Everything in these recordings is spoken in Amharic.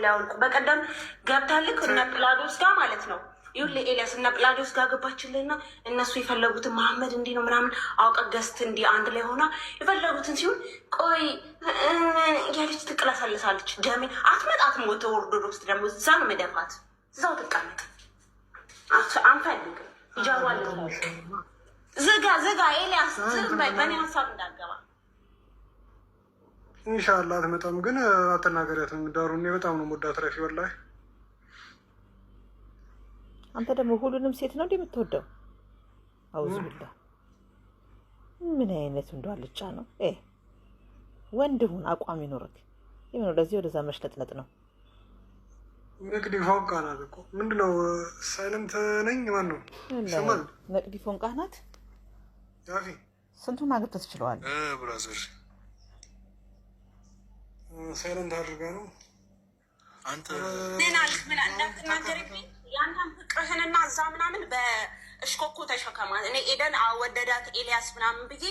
ሊያውልቅ በቀደም ገብታልክ እነ ጵላዶስ ጋር ማለት ነው። ይሁን ኤልያስ እነ ጵላዶስ ጋር ገባችልና እነሱ የፈለጉትን መሐመድ እንዲህ ነው ምናምን አውቀ ገስት እንዲህ አንድ ላይ ሆና የፈለጉትን ሲሆን ቆይ ያለች ትቅለሰልሳለች። ደሜ አትመጣትም። ወደ ኦርቶዶክስ ደግሞ እዛ ነው መደፋት። እዛው ትቀመጥ አንፈልግም። ይጃዋል ዝጋ ኤልያስ ዝም በይ። በእኔ ሀሳብ እንዳገባ ኢንሻላህ አትመጣም፣ ግን አትናገሪያትም። ዳሩ እኔ በጣም ነው የምወዳት ረፊ ወላሂ። አንተ ደግሞ ሁሉንም ሴት ነው እንደምትወደው? አውዝ ብላ ምን አይነት እንደዋልጫ ነው? ወንድ ሁን፣ አቋም ይኖርክ። ይሄን ወደዚህ ወደዛ መሽለጥለጥ ነው። ነቅዲ ፎንቃ ናት እኮ ምንድነው? ሳይለንት ነኝ ማን ነው? ሸማል ነቅዲ ፎንቃ ናት። ያፊ ስንቱን አግብተህ ትችለዋለህ? ብራዘር ሳይለንት አድርጋ ነው አንተ ምን እንዳትናገርብኝ ያንተን ፍቅርህንና እዛ ምናምን በእሽኮኮ ተሸከማ። እኔ ኤደን ወደዳት ኤልያስ ምናምን ብዬ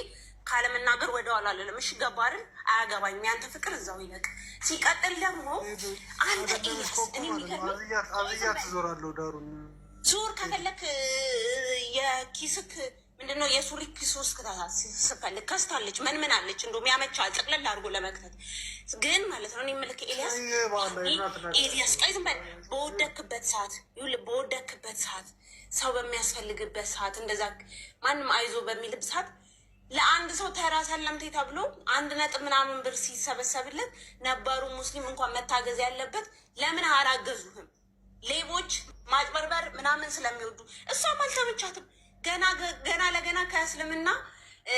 ካለመናገር ወደኋላ አልልም። እሺ ገባርን? አያገባኝም። ያንተ ፍቅር እዛው ይለቅ። ሲቀጥል ደግሞ አንተ ኤልያስ እኔ አብያት ዞራለሁ ዳሩን ዙር ከፈለክ የኪስክ ምንድነው የሱሪ ኪስ ውስጥ ስፈልግ ከስታለች ምን አለች እንደውም ያመቻል ጠቅለል አድርጎ ለመክተት ግን ማለት ነው። እኔ የምልክ ኤልያስ ቆይ ዝም በል። በወደክበት ሰዓት ሰው በሚያስፈልግበት ሰዓት እንደዛ ማንም አይዞ በሚልብ ሰዓት ለአንድ ሰው ተራ ሰለምቴ ተብሎ 1 ምናምን ብር ሲሰበሰብለት ነባሩ ሙስሊም እንኳን መታገዝ ያለበት ለምን አላገዙህም? ሌቦች ማጭበርበር ምናምን ስለሚወዱ እሷም አልተመቻትም። ገና ለገና ከእስልምና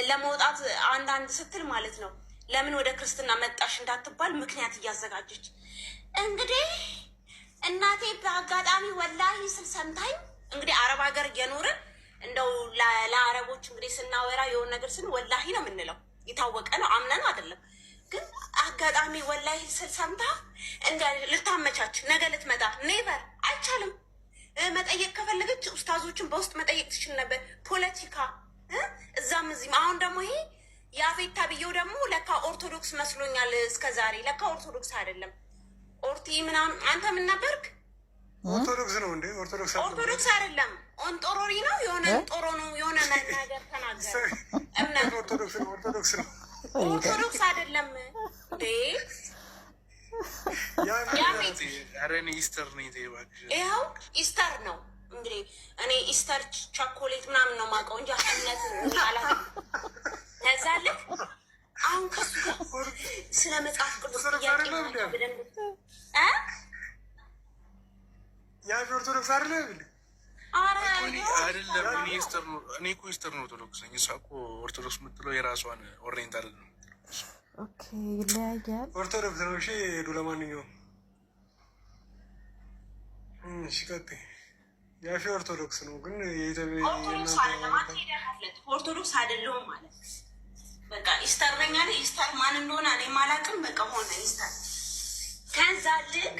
ለመውጣት አንዳንድ ስትል ማለት ነው ለምን ወደ ክርስትና መጣሽ እንዳትባል ምክንያት እያዘጋጀች እንግዲህ እናቴ በአጋጣሚ ወላሂ ስል ሰምታኝ እንግዲህ አረብ ሀገር እየኖርን እንደው ለአረቦች እንግዲህ ስናወራ የሆነ ነገር ስን ወላሂ ነው የምንለው። የታወቀ ነው አምነን አይደለም። ግን አጋጣሚ ወላሂ ስል ሰምታ እንደ ልታመቻች ነገ ልትመጣ ኔቨር አይቻልም። መጠየቅ ከፈለገች ኡስታዞችን በውስጥ መጠየቅ ትችል ነበር። ፖለቲካ እዛም እዚህም። አሁን ደግሞ ይሄ የአፌታ ብዬው ደግሞ ለካ ኦርቶዶክስ መስሎኛል እስከ ዛሬ። ለካ ኦርቶዶክስ አይደለም። ኦርቲ ምናምን አንተ ምን ነበርክ? ኦርቶዶክስ ነው እንዴ? ኦርቶዶክስ አይደለም ኦንጦሮሪ ነው። የሆነ ጦሮ ነው የሆነ ነገር ተናገረ። እምነት ኦርቶዶክስ አይደለም እንዴ? ይኸው ኢስተር ነው እንግዲህ። እኔ ኢስተር ቸኮሌት ምናምን ነው የማውቀው እንጂ እምነት ቃላት ያዛልህ። አሁን ከሱ ስለ መጽሐፍ ቅዱስ ጥያቄ በደንብ ኦርቶዶክስ አይደለም። እኔ እኮ ኢስተር ነው ኦርቶዶክስ ነኝ። እሷ እኮ ኦርቶዶክስ የምትለው የራሷን ኦሪየንታል ነው። ኦኬ ይለያያል። ኦርቶዶክስ ነው። እሺ ሄዱ። ለማንኛውም እሺ ቀጥይ። ያፊ ኦርቶዶክስ ነው ግን ኦርቶዶክስ አይደለሁም ማለት በቃ ኢስተር ነኝ አለ። ኢስተር ማን እንደሆነ እኔ አላውቅም። በቃ ሆነ ኢስተር። ከዛ ልክ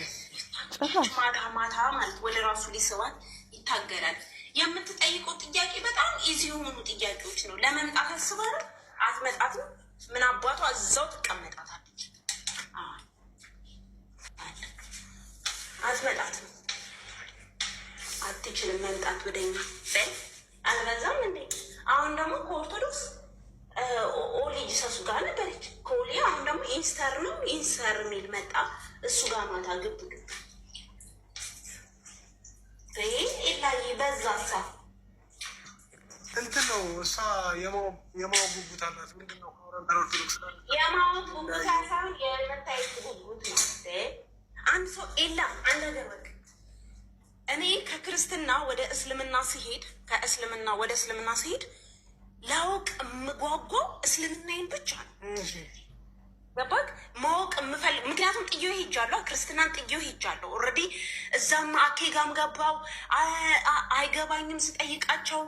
ማታ ማለት ወደ ራሱ ሊስባት ይታገላል። የምትጠይቀው ጥያቄ በጣም ኢዚ የሆኑ ጥያቄዎች ነው። ለመምጣት አስባ ነው አትመጣትም። ምን አባቷ እዛው ትቀመጣታለች። አትመጣትም፣ አትችልም መምጣት ወደኛ። አልበዛም እንዴ? አሁን ደግሞ ከኦርቶዶክስ ኦሊ ጂሰሱ ጋር ነበረች ከኦሊ። አሁን ደግሞ ኢንስተር ነው ኢንስተር የሚል መጣ። እሱ ጋር ማታ ግብ ላይ በዛሳ እንትን ነው። እሷ የማወቅ ጉጉት አላት። ምንድን ነው ኦርቶዶክስ የማወቅ ጉጉት ሳይሆን የመታየት ጉጉት ነው። አንድ ሰው የለም አንድ ነገር በቃ እኔ ከክርስትና ወደ እስልምና ሲሄድ ከእስልምና ወደ እስልምና ሲሄድ ላውቅ የምጓጓው እስልምናዬን ብቻ ነው። ገባክ? ማወቅ የምፈልግ ምክንያቱም ጥዬው ሄጃለሁ። ክርስትናን ጥዬው ሄጃለሁ። ኦልሬዲ እዛም አኬጋም ገባው አይገባኝም። ስጠይቃቸው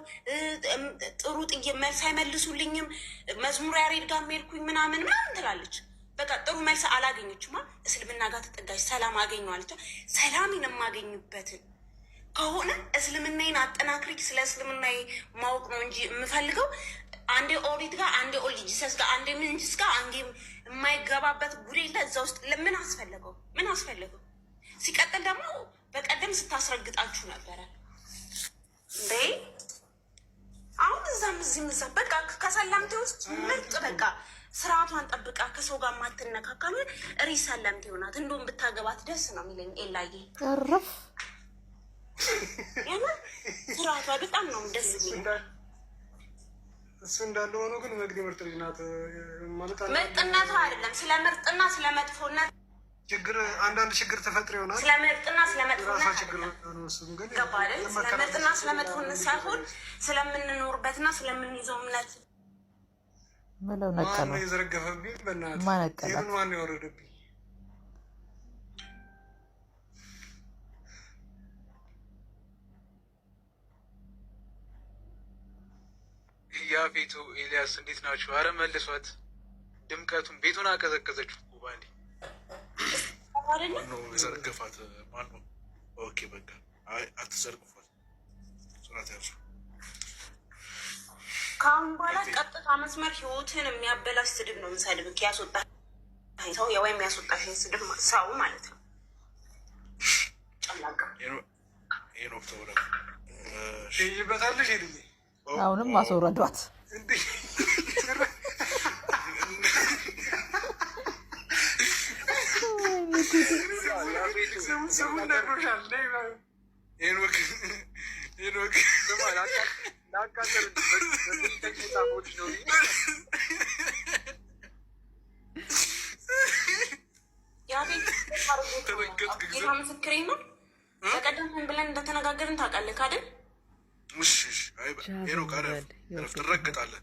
ጥሩ መልስ አይመልሱልኝም። መዝሙር ያሬድ ጋር ሜልኩኝ ምናምን ትላለች። በቃ ጥሩ መልስ አላገኘችማ። እስልምና ጋር ተጠጋች፣ ሰላም አገኘዋለች። ሰላምን የማገኝበትን ከሆነ እስልምናዬን አጠናክሪ። ስለ እስልምናዬ ማወቅ ነው እንጂ የምፈልገው አንዴ ኦሪት ጋር አንዴ ኦሊ ጂሰስ ጋር አንዴ ምንጅስ ጋር አንዴ የማይገባበት ጉድ የለ እዛ ውስጥ። ምን አስፈለገው? ሲቀጥል ደግሞ በቀደም ስታስረግጣችሁ ነበረ እንዴ። አሁን እዛም እዚህም እዛ በቃ ከሰላምቴ ውስጥ ምርጥ በቃ ስርዓቷን ጠብቃ ከሰው ጋር ማትነካካሉ ሪስ ሰላምቴ ሆናት። እንደውም ብታገባት ደስ ነው የሚለኝ ኤላዬ። ረፍ ስርዓቷ በጣም ነው ደስ የሚለኝ። እሱ እንዳለ ሆኖ ግን መግዲ ምርጥ ልጅ ናት ማለት ምርጥነቷ አይደለም ስለ ምርጥና ስለ መጥፎነት ችግር አንዳንድ ችግር ተፈጥሮ ይሆናል። ስለ ምርጥና ስለ መጥፎነት ችግር ነው እሱም ግን ገባለ። ስለ ምርጥና ስለ መጥፎነት ሳይሆን ስለምንኖርበትና ስለምንይዘው እምነት ምለው ነቀለው ማን የዘረገፈብኝ በእናትህ ማነቀለ ይሄን ማን ያወረደብኝ? ያፌቱ ኤልያስ እንዴት ናችሁ? አረ መልሷት። ድምቀቱን ቤቱን አቀዘቀዘችው እኮ ባንዴ ነው የዘረገፋት። ማን ነው? ኦኬ በቃ አይ አትዘርግፏት። ስራት ያዙ። ከአሁን በኋላ ቀጥታ መስመር ህይወትን የሚያበላሽ ስድብ ነው የምሰድብክ። ያስወጣ ሰው ወይም ያስወጣሽን ስድብ ሰው ማለት ነው። ጨላቃ ሄኖክ ተወረ ይበታለሽ ሄድኝ አሁንም አስወረዷት። ምስክሬ ነው። በቀደም ምን ብለን እንደተነጋገርን ታውቃለህ አይደል? ሄኖክ አረፍ ትረግጣለህ